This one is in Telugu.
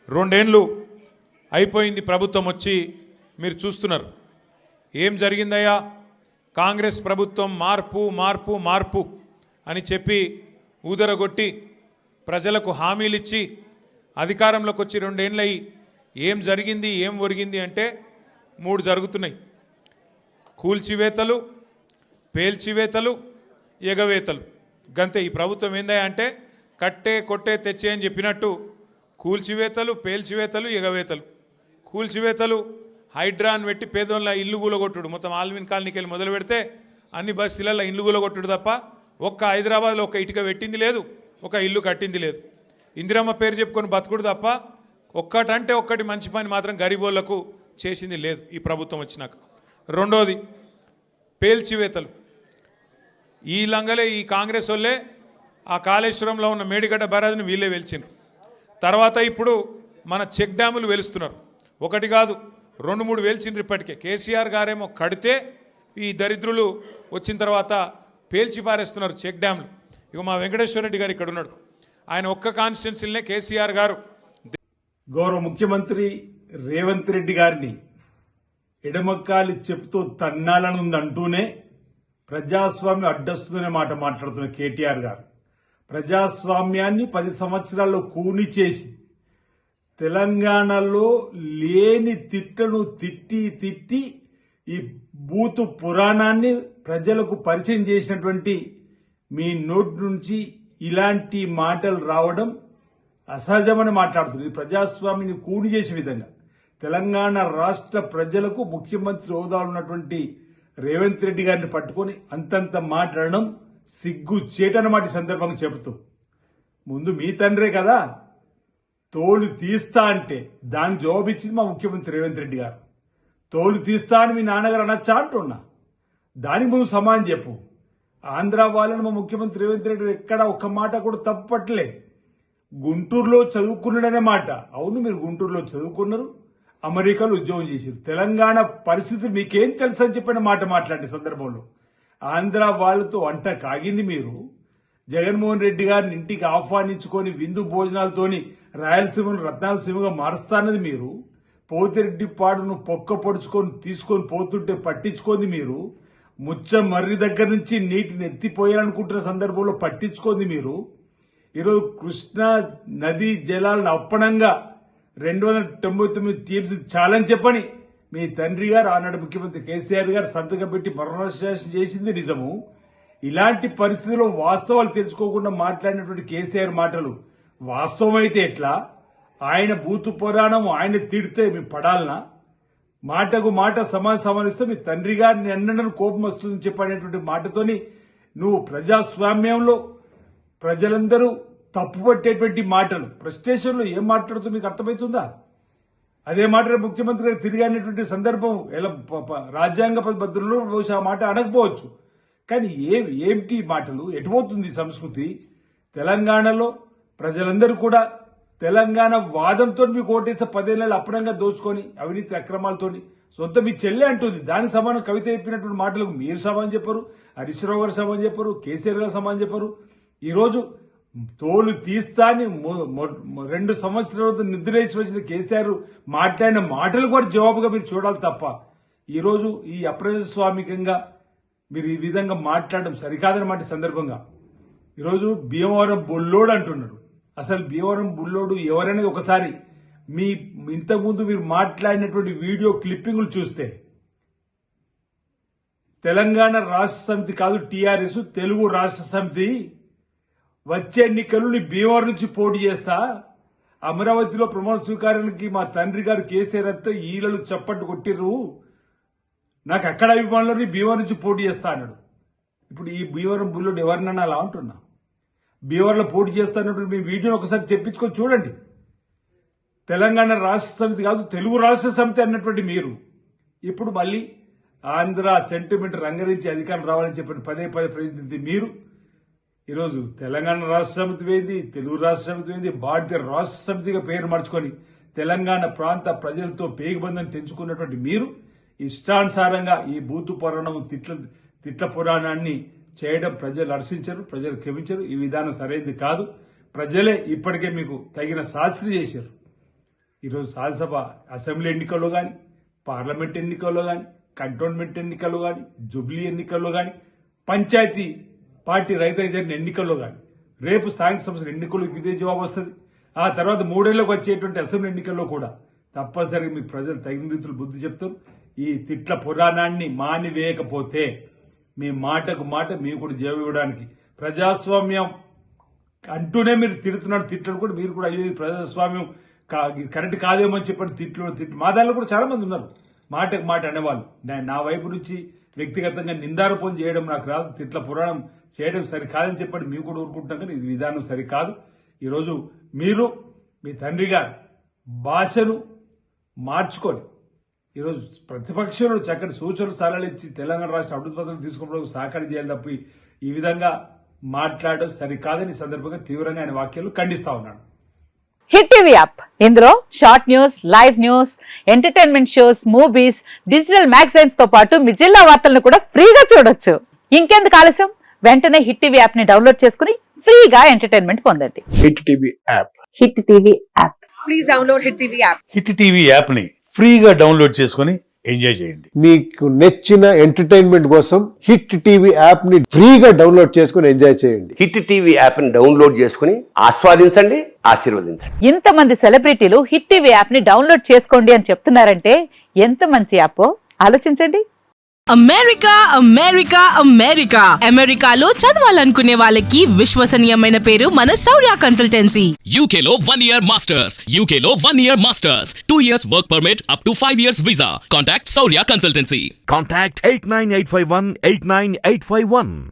రెండేండ్లు అయిపోయింది ప్రభుత్వం వచ్చి, మీరు చూస్తున్నారు ఏం జరిగిందయ్యా. కాంగ్రెస్ ప్రభుత్వం మార్పు మార్పు మార్పు అని చెప్పి ఊదరగొట్టి ప్రజలకు హామీలు ఇచ్చి అధికారంలోకి వచ్చి రెండేండ్లయి ఏం జరిగింది ఏం ఒరిగింది అంటే 3 జరుగుతున్నాయి. కూల్చివేతలు, పేల్చివేతలు, ఎగవేతలు. గంతే. ఈ ప్రభుత్వం ఏందయ్యా అంటే కట్టే కొట్టే తెచ్చే అని చెప్పినట్టు కూల్చివేతలు, పేల్చివేతలు, ఎగవేతలు. కూల్చివేతలు హైడ్రాన్ పెట్టి పేదోళ్ళ ఇల్లు కూలగొట్టుడు. మొత్తం ఆల్విన్ కాలనీకి వెళ్ళి మొదలు పెడితే అన్ని బస్తీలలో ఇల్లు కూలగొట్టుడు తప్ప ఒక్క హైదరాబాద్లో ఒక్క ఇటుక పెట్టింది లేదు, ఒక ఇల్లు కట్టింది లేదు. ఇందిరమ్మ పేరు చెప్పుకొని బతుకుడు తప్ప ఒక్కటంటే ఒక్కటి మంచి పని మాత్రం గరీబోళ్లకు చేసింది లేదు ఈ ప్రభుత్వం వచ్చినాక. రెండోది పేల్చివేతలు. ఈ లంగలే ఈ కాంగ్రెస్ వాళ్ళే ఆ కాళేశ్వరంలో ఉన్న మేడిగడ్డ బ్యారేజ్ని వీళ్ళే వెలిచిండ్రు. తర్వాత ఇప్పుడు మన చెక్ డ్యాములు వెలుస్తున్నారు. ఒకటి కాదు 2-3 వెలిచిండ్రు ఇప్పటికే. కేసీఆర్ గారేమో కడితే ఈ దరిద్రులు వచ్చిన తర్వాత పేల్చి పారేస్తున్నారు చెక్ డ్యాములు. ఇక మా వెంకటేశ్వర రెడ్డి గారు ఇక్కడ ఉన్నాడు. ఆయన ఒక్క కాన్స్టిట్యున్సీలనే కేసీఆర్ గారు గౌరవ ముఖ్యమంత్రి రేవంత్ రెడ్డి గారిని ఎడమక్కాలి చెప్తూ తన్నాలనుందంటూనే ప్రజాస్వామ్యం అడ్డొస్తుందనే మాట మాట్లాడుతున్న కేటీఆర్ గారు ప్రజాస్వామ్యాన్ని 10 సంవత్సరాల్లో కూని చేసి తెలంగాణలో లేని తిట్టను తిట్టి తిట్టి ఈ బూతు పురాణాన్ని ప్రజలకు పరిచయం చేసినటువంటి మీ నోటి నుంచి ఇలాంటి మాటలు రావడం అసహజమని మాట్లాడుతుంది. ప్రజాస్వామ్యాన్ని కూని చేసే విధంగా తెలంగాణ రాష్ట్ర ప్రజలకు ముఖ్యమంత్రి హోదా ఉన్నటువంటి రేవంత్ రెడ్డి గారిని పట్టుకొని అంతంత మాట్లాడడం సిగ్గు చేటనమాట సందర్భంగా చెబుతూ, ముందు మీ తండ్రే కదా తోలు తీస్తా అంటే దానికి జవాబిచ్చింది మా ముఖ్యమంత్రి రేవంత్ రెడ్డి గారు. తోలు తీస్తా అని మీ నాన్నగారు అనొచ్చా అంటున్నా, దానికి ముందు సమానం చెప్పు. ఆంధ్ర వాళ్ళని మా ముఖ్యమంత్రి రేవంత్ రెడ్డి ఎక్కడ ఒక్క మాట కూడా తప్పట్లే. గుంటూరులో చదువుకున్నాడనే మాట. అవును, మీరు గుంటూరులో చదువుకున్నారు, అమెరికాలో ఉద్యోగం చేశారు. తెలంగాణ పరిస్థితి మీకేం తెలుసు అని చెప్పిన మాట మాట్లాడే సందర్భంలో ఆంధ్ర వాళ్ళతో అంట కాగింది మీరు. జగన్మోహన్ రెడ్డి గారిని ఇంటికి ఆహ్వానించుకొని విందు భోజనాలతోని రాయలసీమను రత్నాలసీమగా మారుస్తాన్నది మీరు. పోతిరెడ్డి పాడును పొక్క పొడుచుకొని తీసుకొని పోతుంటే పట్టించుకుంది మీరు. ముచ్చమర్రి దగ్గర నుంచి నీటిని ఎత్తిపోయాలనుకుంటున్న సందర్భంలో పట్టించుకుంది మీరు. ఈరోజు కృష్ణా నదీ జలాలను అప్పనంగా 299 టీమ్స్ చాలని చెప్పని మీ తండ్రి గారు ఆనాడు ముఖ్యమంత్రి కేసీఆర్ గారు సంతకం పెట్టి మరణశాసనం చేసింది నిజము. ఇలాంటి పరిస్థితుల్లో వాస్తవాలు తెలుసుకోకుండా మాట్లాడినటువంటి కేసీఆర్ మాటలు వాస్తవమైతే ఎట్లా? ఆయన బూతు పురాణం ఆయన తిడితే మీ పడాలనా? మాటకు మాట సమానిస్తే మీ తండ్రి గారిని ఎన్నడూ కోపం వస్తుందని చెప్పనేటువంటి మాటతోని నువ్వు ప్రజాస్వామ్యంలో ప్రజలందరూ తప్పుపట్టేటువంటి మాటలు ఫ్రస్ట్రేషన్లో ఏం మాట్లాడుతూ మీకు అర్థమవుతుందా? అదే మాట ముఖ్యమంత్రి గారు తిరిగి అనేటువంటి సందర్భం ఎలా రాజ్యాంగ పద్ధతుల్లో బహుశా ఆ మాట అనకపోవచ్చు. కానీ ఏమిటి మాటలు? ఎటుపోతుంది సంస్కృతి? తెలంగాణలో ప్రజలందరూ కూడా తెలంగాణ వాదంతో మీకు ఓటేస్తే 10 ఏళ్ళు అప్పుడంగా దోచుకొని అవినీతి అక్రమాలతో సొంత మీ చెల్లె అంటుంది. దానికి సమానం కవిత చెప్పినటువంటి మాటలకు మీరు సమానం చెప్పరు, హరీష్ రావు గారు సమానం చెప్పరు, కేసీఆర్ గారు సమానం చెప్పరు. ఈరోజు తోలు తీస్తా అని 2 సంవత్సరాల నిద్రేసి వచ్చిన కేసీఆర్ మాట్లాడిన మాటలు కూడా జవాబుగా మీరు చూడాలి తప్ప ఈరోజు ఈ అప్రజాస్వామికంగా మీరు ఈ విధంగా మాట్లాడడం సరికాదన్నమాట సందర్భంగా. ఈరోజు భీమవరం బుల్లోడు అంటున్నాడు. అసలు భీమవరం బుల్లోడు ఎవరనేది ఒకసారి మీ ఇంతకుముందు మీరు మాట్లాడినటువంటి వీడియో క్లిప్పింగ్లు చూస్తే తెలంగాణ రాష్ట్ర సమితి కాదు టీఆర్ఎస్, తెలుగు రాష్ట్ర సమితి వచ్చే ఎన్నికలు నీ భీమవరం నుంచి పోటీ చేస్తా, అమరావతిలో ప్రమాణ స్వీకారానికి మా తండ్రి గారు కేసీఆర్ అంతా ఈలలు చప్పట్టు కొట్టిర్రు, నాకు అక్కడ అభిమానులు నీ భీమవరం నుంచి పోటీ చేస్తా అన్నాడు. ఇప్పుడు ఈ భీమవరం బుల్లోడు ఎవరినన్నా అలా అంటున్నా? భీమవరంలో పోటీ చేస్తానప్పుడు మీ వీడియోని ఒకసారి తెప్పించుకొని చూడండి. తెలంగాణ రాష్ట్ర సమితి కాదు తెలుగు రాష్ట్ర సమితి అన్నటువంటి మీరు ఇప్పుడు మళ్ళీ ఆంధ్ర సెంటిమెంట్ రంగరించి అధికారం రావాలని చెప్పిన పదే ప్రయత్నించి మీరు ఈరోజు తెలంగాణ రాష్ట్ర సమితి ఏంది, తెలుగు రాష్ట్ర సమితి ఏంది, భారతీయ రాష్ట్ర సమితిగా పేరు మార్చుకొని తెలంగాణ ప్రాంత ప్రజలతో పేగుబంధం తెంచుకున్నటువంటి మీరు ఇష్టానుసారంగా ఈ బూతు పురాణం తిట్ల పురాణాన్ని చేయడం ప్రజలు హర్షించరు, ప్రజలు క్షమించరు. ఈ విధానం సరైనది కాదు. ప్రజలే ఇప్పటికే మీకు తగిన శాస్త్రి చేశారు. ఈరోజు శాసనసభ అసెంబ్లీ ఎన్నికల్లో కానీ, పార్లమెంట్ ఎన్నికల్లో కానీ, కంటోన్మెంట్ ఎన్నికల్లో కానీ, జూబ్లీ ఎన్నికల్లో కానీ, పంచాయతీ పార్టీ రైతులకు జరిగిన ఎన్నికల్లో కానీ, రేపు స్థానిక సంస్థల ఎన్నికల్లో ఇదే జవాబు వస్తుంది. ఆ తర్వాత 3 ఏళ్లకు వచ్చేటువంటి అసెంబ్లీ ఎన్నికల్లో కూడా తప్పనిసరిగా మీకు ప్రజలు తగిన రీతులు బుద్ధి చెప్తారు. ఈ తిట్ల పురాణాన్ని మానివేయకపోతే మీ మాటకు మాట మీకు కూడా జవాబు ఇవ్వడానికి ప్రజాస్వామ్యం అంటూనే మీరు తిడుతున్నారు. తిట్లు కూడా మీరు కూడా అయ్యో ప్రజాస్వామ్యం కరెక్ట్ కాదేమో అని చెప్పండి. తిట్లు మా దానిలో కూడా చాలా మంది ఉన్నారు మాటకు మాట అనేవాళ్ళు. నా వైపు నుంచి వ్యక్తిగతంగా నిందారోపణ చేయడం నాకు రాదు, తిట్ల పురాణం చేయడం సరికాదని చెప్పండి. మీకు కూడా ఊరుకుంటున్నాం, కానీ ఇది విధానం సరికాదు. ఈరోజు మీరు మీ తండ్రి గారు భాషను మార్చుకొని ఈరోజు ప్రతిపక్షంలో చక్కటి సూచనలు సలహాలు ఇచ్చి తెలంగాణ రాష్ట్ర అభివృద్ధి పథకం తీసుకున్నప్పుడు సహకారం చేయాలి తప్ప ఈ విధంగా మాట్లాడడం సరికాదని సందర్భంగా తీవ్రంగా ఆయన వ్యాఖ్యలు ఖండిస్తా ఉన్నాను. హిట్ టీవీ యాప్, ఇందులో short news, live news, entertainment shows, movies, digital magazines తో పాటు మీ జిల్లా వార్తలను కూడా ఫ్రీగా చూడొచ్చు. ఇంకెందుకు ఆలస్యం, వెంటనే హిట్ టీవీ యాప్ ని డౌన్లోడ్ చేసుకుని ఫ్రీగా ఎంటర్టైన్మెంట్ పొందండి. Hit TV app, hit TV app, please download hit TV app. Hit TV app ని ఫ్రీగా డౌన్లోడ్ చేసుకొని ఎంజాయ్ చేయండి. మీకు నచ్చిన ఎంటర్టైన్మెంట్ కోసం హిట్ టీవీ యాప్ ని ఫ్రీగా డౌన్లోడ్ చేసుకొని ఎంజాయ్ చేయండి. హిట్ టీవీ యాప్ ని డౌన్లోడ్ చేసుకుని ఆస్వాదించండి, ఆశీర్వదించండి. ఇంతమంది సెలబ్రిటీలు హిట్ టీవీ యాప్ ని డౌన్లోడ్ చేసుకోండి అని చెప్తున్నారంటే ఎంత మంచి యాప్ ఆలోచించండి. అమెరికా అమెరికా అమెరికా అమెరికాలో చదవాలనుకునే వాళ్ళకి విశ్వసనీయమైన పేరు మన శౌర్య కన్సల్టెన్సీ. UK లో 1 year masters, UK లో 1 year masters, 2 years work permit up to 5 years visa. Contact Saurya Consultancy. Contact 89851 89851.